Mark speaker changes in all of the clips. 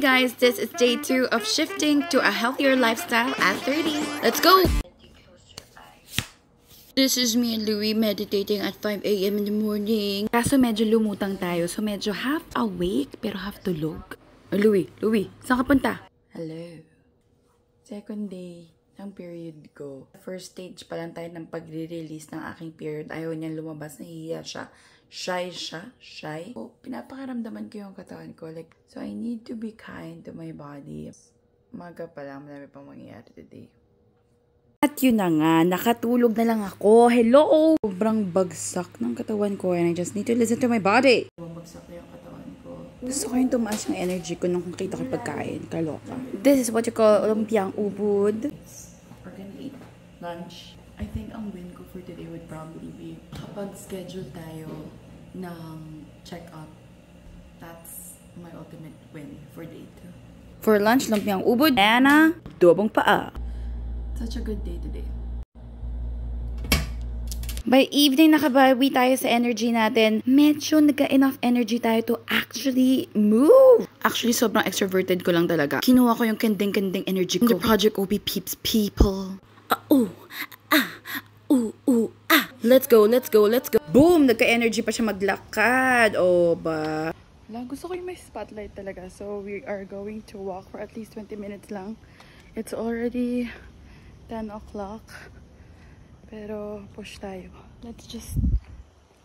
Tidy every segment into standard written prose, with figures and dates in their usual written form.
Speaker 1: guys, this is day 2 of shifting to a healthier lifestyle at 30. Let's go! This is me and Louie meditating at 5 a.m. in the morning. Kaso medyo lumutang tayo, so medyo half awake pero half tulog. Oh, Louie, saan ka punta? Hello. Second day ng period ko. First stage pa lang tayo ng pagre-release ng aking period. Ayaw niyan lumabas, nahihiya siya. Shy siya. So, pinapakaramdaman ko yung katawan ko. Like, so I need to be kind to my body. Umaga pa lang, marami pang mangyayari today. At yun na nga, nakatulog na lang ako. Hello! Sobrang bagsak ng katawan ko and I just need to listen to my body. Bagsak na yung katawan ko. Gusto ko yung tumaas ng energy ko nung nakita ko pagkain. Kaloka. This is what you call lumpiang ubod. We're gonna eat lunch. I think ang win ko for today would probably be kapag schedule tayo ng check-up. That's my ultimate win for day 2. For lunch, lumpiang ubod. Anna, dobong paa. Such a good day today. By evening, nakabawi tayo sa energy natin. Medyo nagka-enough energy tayo to actually move. Actually, sobrang extroverted ko lang talaga. Kinuha ko yung kanding-kanding energy ko. The Project OP peeps people. Let's go. Boom! Nagka-energy pa siya maglakad. O ba? Gusto ko yung may spotlight talaga. So, we are going to walk for at least 20 minutes lang. It's already 10 o'clock. Pero, push tayo. Let's just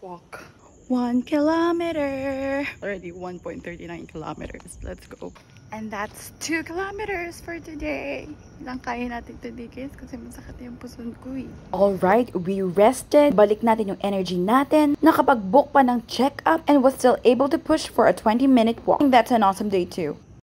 Speaker 1: walk. 1 kilometer. Already 1.39 kilometers. Let's go. And that's 2 kilometers for today. Ilang kaya natin today, guys, kasi masakit yung puson ko eh. Alright, we rested. Balik natin yung energy natin. Nakapag-book pa ng check-up and was still able to push for a 20-minute walk. I think that's an awesome day too.